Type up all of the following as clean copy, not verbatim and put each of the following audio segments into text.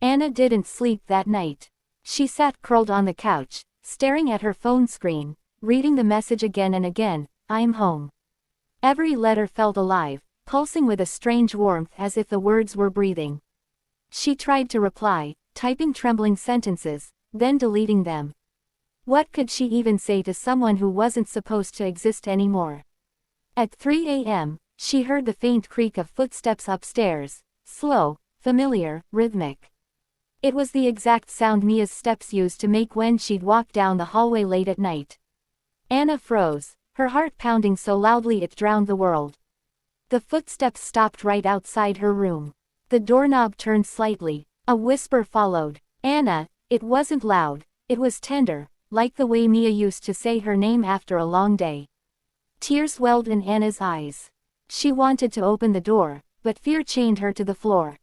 Anna didn't sleep that night. She sat curled on the couch, staring at her phone screen, reading the message again and again, "I'm home." Every letter felt alive, pulsing with a strange warmth as if the words were breathing. She tried to reply, typing trembling sentences, then deleting them. What could she even say to someone who wasn't supposed to exist anymore? At 3 a.m., she heard the faint creak of footsteps upstairs, slow, familiar, rhythmic. It was the exact sound Mia's steps used to make when she'd walk down the hallway late at night. Anna froze, her heart pounding so loudly it drowned the world. The footsteps stopped right outside her room. The doorknob turned slightly. A whisper followed. "Anna." It wasn't loud, it was tender, like the way Mia used to say her name after a long day. Tears welled in Anna's eyes. She wanted to open the door, but fear chained her to the floor.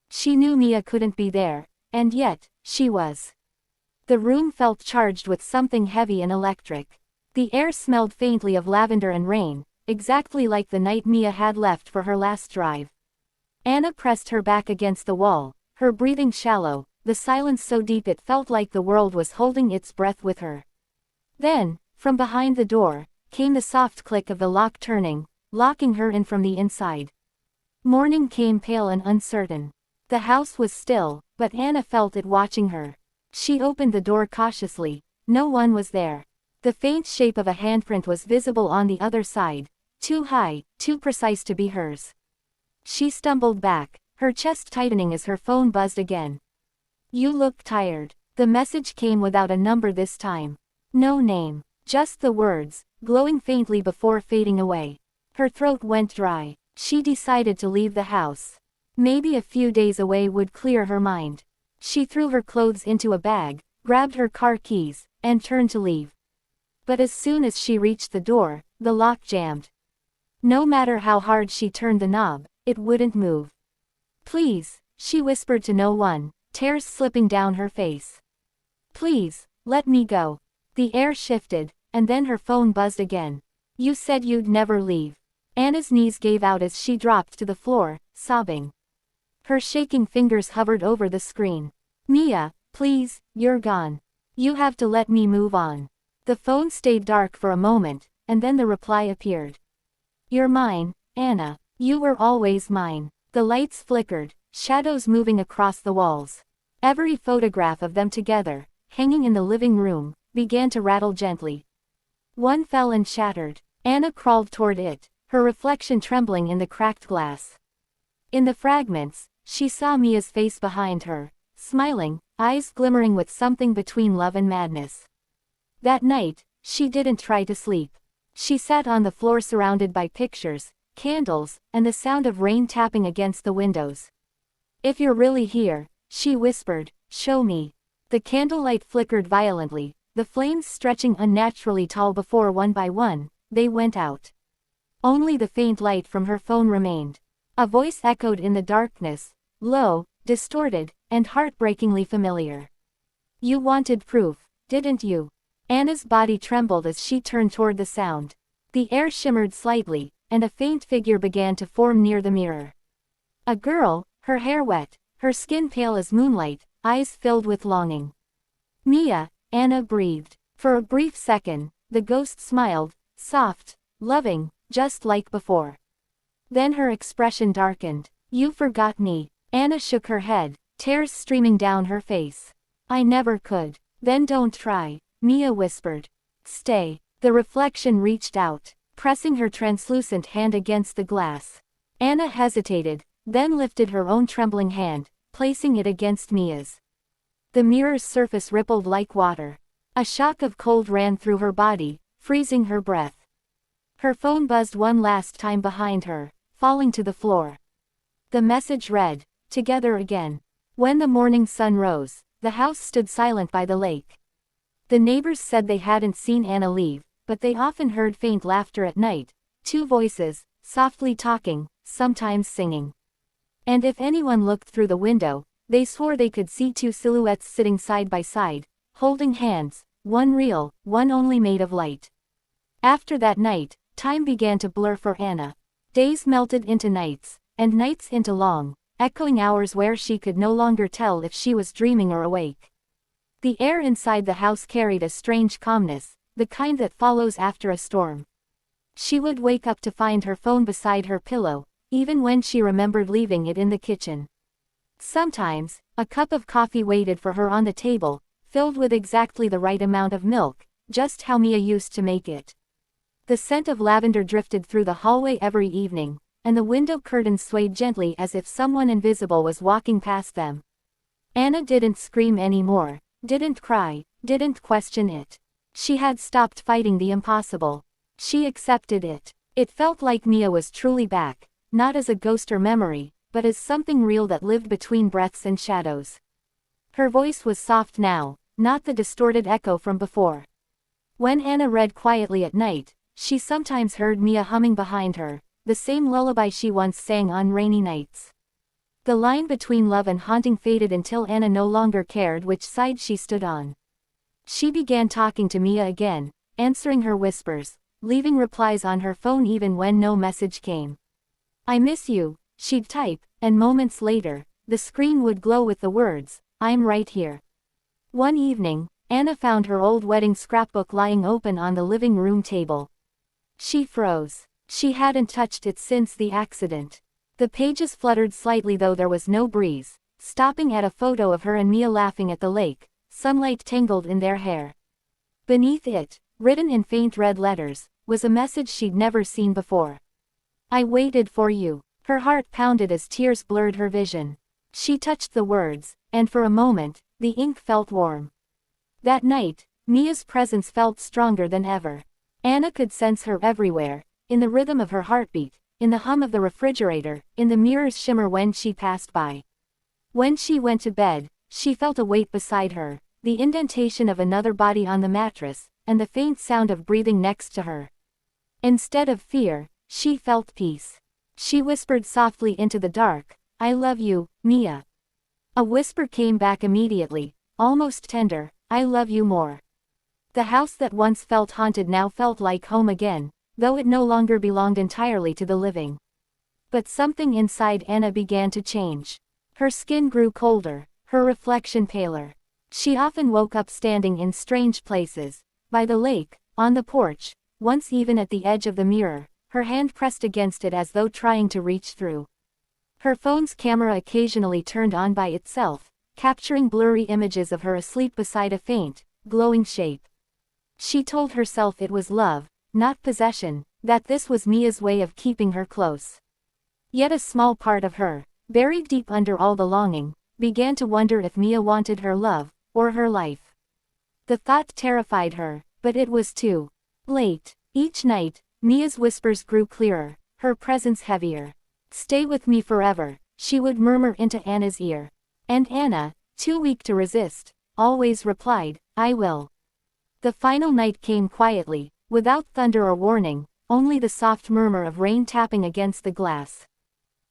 She knew Mia couldn't be there, and yet, she was. The room felt charged with something heavy and electric. The air smelled faintly of lavender and rain, exactly like the night Mia had left for her last drive. Anna pressed her back against the wall, her breathing shallow, the silence so deep it felt like the world was holding its breath with her. Then, from behind the door, came the soft click of the lock turning, locking her in from the inside. Morning came pale and uncertain. The house was still, but Anna felt it watching her. She opened the door cautiously. No one was there. The faint shape of a handprint was visible on the other side, too high, too precise to be hers. She stumbled back, her chest tightening as her phone buzzed again. "You look tired." The message came without a number this time. No name, just the words, glowing faintly before fading away. Her throat went dry. She decided to leave the house. Maybe a few days away would clear her mind. She threw her clothes into a bag, grabbed her car keys, and turned to leave. But as soon as she reached the door, the lock jammed. No matter how hard she turned the knob, it wouldn't move. "Please," she whispered to no one, tears slipping down her face. "Please, let me go." The air shifted, and then her phone buzzed again. "You said you'd never leave." Anna's knees gave out as she dropped to the floor, sobbing. Her shaking fingers hovered over the screen. "Mia, please, you're gone. You have to let me move on." The phone stayed dark for a moment, and then the reply appeared. "You're mine, Anna. You were always mine." The lights flickered, shadows moving across the walls. Every photograph of them together, hanging in the living room, began to rattle gently. One fell and shattered. Anna crawled toward it, her reflection trembling in the cracked glass. In the fragments, she saw Mia's face behind her, smiling, eyes glimmering with something between love and madness. That night, she didn't try to sleep. She sat on the floor surrounded by pictures, candles, and the sound of rain tapping against the windows. "If you're really here," she whispered, "show me." The candlelight flickered violently, the flames stretching unnaturally tall before one by one, they went out. Only the faint light from her phone remained. A voice echoed in the darkness, low, distorted, and heartbreakingly familiar. "You wanted proof, didn't you?" Anna's body trembled as she turned toward the sound. The air shimmered slightly, and a faint figure began to form near the mirror. A girl, her hair wet, her skin pale as moonlight, eyes filled with longing. "Mia," Anna breathed. For a brief second, the ghost smiled, soft, loving, just like before. Then her expression darkened. "You forgot me." Anna shook her head, tears streaming down her face. "I never could." "Then don't try," Mia whispered. "Stay." The reflection reached out, pressing her translucent hand against the glass. Anna hesitated, then lifted her own trembling hand, placing it against Mia's. The mirror's surface rippled like water. A shock of cold ran through her body, freezing her breath. Her phone buzzed one last time behind her, falling to the floor. The message read, "Together again." When the morning sun rose, the house stood silent by the lake. The neighbors said they hadn't seen Anna leave, but they often heard faint laughter at night, two voices, softly talking, sometimes singing. And if anyone looked through the window, they swore they could see two silhouettes sitting side by side, holding hands, one real, one only made of light. After that night, time began to blur for Anna. Days melted into nights, and nights into long, echoing hours where she could no longer tell if she was dreaming or awake. The air inside the house carried a strange calmness, the kind that follows after a storm. She would wake up to find her phone beside her pillow, even when she remembered leaving it in the kitchen. Sometimes, a cup of coffee waited for her on the table, filled with exactly the right amount of milk, just how Mia used to make it. The scent of lavender drifted through the hallway every evening, and the window curtains swayed gently as if someone invisible was walking past them. Anna didn't scream anymore, didn't cry, didn't question it. She had stopped fighting the impossible. She accepted it. It felt like Mia was truly back, not as a ghost or memory, but as something real that lived between breaths and shadows. Her voice was soft now, not the distorted echo from before. When Anna read quietly at night, she sometimes heard Mia humming behind her, the same lullaby she once sang on rainy nights. The line between love and haunting faded until Anna no longer cared which side she stood on. She began talking to Mia again, answering her whispers, leaving replies on her phone even when no message came. "I miss you," she'd type, and moments later, the screen would glow with the words, "I'm right here." One evening, Anna found her old wedding scrapbook lying open on the living room table. She froze. She hadn't touched it since the accident. The pages fluttered slightly though there was no breeze, stopping at a photo of her and Mia laughing at the lake, sunlight tangled in their hair. Beneath it, written in faint red letters, was a message she'd never seen before. "I waited for you." Her heart pounded as tears blurred her vision. She touched the words, and for a moment, the ink felt warm. That night, Mia's presence felt stronger than ever. Anna could sense her everywhere, in the rhythm of her heartbeat, in the hum of the refrigerator, in the mirror's shimmer when she passed by. When she went to bed, she felt a weight beside her, the indentation of another body on the mattress, and the faint sound of breathing next to her. Instead of fear, she felt peace. She whispered softly into the dark, "I love you, Mia." A whisper came back immediately, almost tender, "I love you more." The house that once felt haunted now felt like home again, though it no longer belonged entirely to the living. But something inside Anna began to change. Her skin grew colder, her reflection paler. She often woke up standing in strange places, by the lake, on the porch, once even at the edge of the mirror, her hand pressed against it as though trying to reach through. Her phone's camera occasionally turned on by itself, capturing blurry images of her asleep beside a faint, glowing shape. She told herself it was love, not possession, that this was Mia's way of keeping her close. Yet a small part of her, buried deep under all the longing, began to wonder if Mia wanted her love, or her life. The thought terrified her, but it was too late. Each night, Mia's whispers grew clearer, her presence heavier. "Stay with me forever," she would murmur into Anna's ear. And Anna, too weak to resist, always replied, "I will." The final night came quietly, without thunder or warning, only the soft murmur of rain tapping against the glass.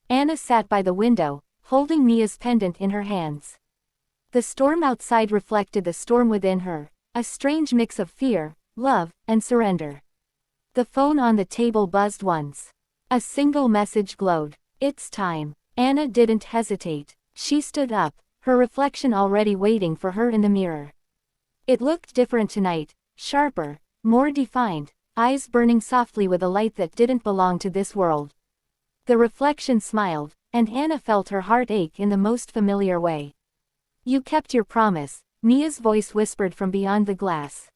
Anna sat by the window, holding Mia's pendant in her hands. The storm outside reflected the storm within her, a strange mix of fear, love, and surrender. The phone on the table buzzed once. A single message glowed. "It's time." Anna didn't hesitate. She stood up, her reflection already waiting for her in the mirror. It looked different tonight, sharper, more defined, eyes burning softly with a light that didn't belong to this world. The reflection smiled, and Anna felt her heart ache in the most familiar way. "You kept your promise," Mia's voice whispered from beyond the glass.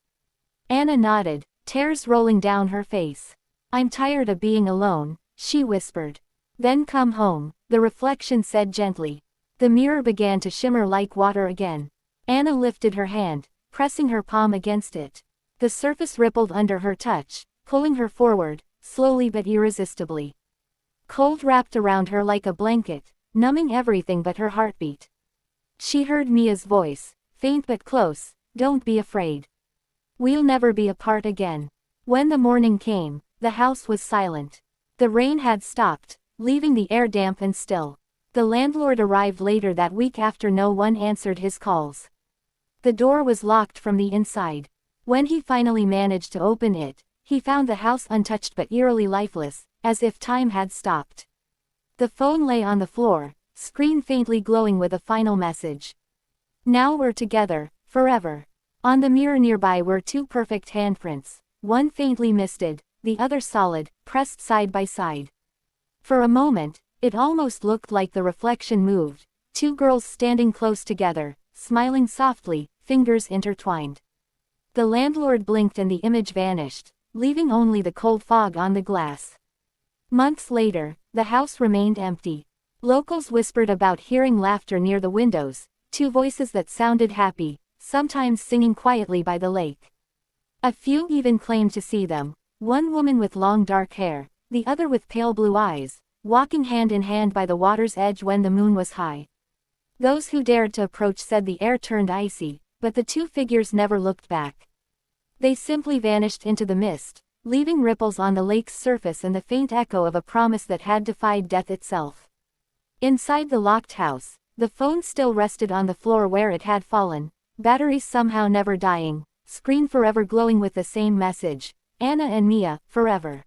Anna nodded, tears rolling down her face. "I'm tired of being alone," she whispered. "Then come home," the reflection said gently. The mirror began to shimmer like water again. Anna lifted her hand, pressing her palm against it. The surface rippled under her touch, pulling her forward, slowly but irresistibly. Cold wrapped around her like a blanket, numbing everything but her heartbeat. She heard Mia's voice, faint but close, "Don't be afraid. We'll never be apart again." When the morning came, the house was silent. The rain had stopped, leaving the air damp and still. The landlord arrived later that week after no one answered his calls. The door was locked from the inside. When he finally managed to open it, he found the house untouched but eerily lifeless, as if time had stopped. The phone lay on the floor, screen faintly glowing with a final message. Now we're together, forever. On the mirror nearby were two perfect handprints, one faintly misted, the other solid, pressed side by side. For a moment, it almost looked like the reflection moved, two girls standing close together, smiling softly, fingers intertwined. The landlord blinked and the image vanished, leaving only the cold fog on the glass. Months later, the house remained empty. Locals whispered about hearing laughter near the windows, two voices that sounded happy, sometimes singing quietly by the lake. A few even claimed to see them, one woman with long dark hair, the other with pale blue eyes, walking hand in hand by the water's edge when the moon was high. Those who dared to approach said the air turned icy, but the two figures never looked back. They simply vanished into the mist, leaving ripples on the lake's surface and the faint echo of a promise that had defied death itself. Inside the locked house, the phone still rested on the floor where it had fallen, batteries somehow never dying, screen forever glowing with the same message, Anna and Mia, forever.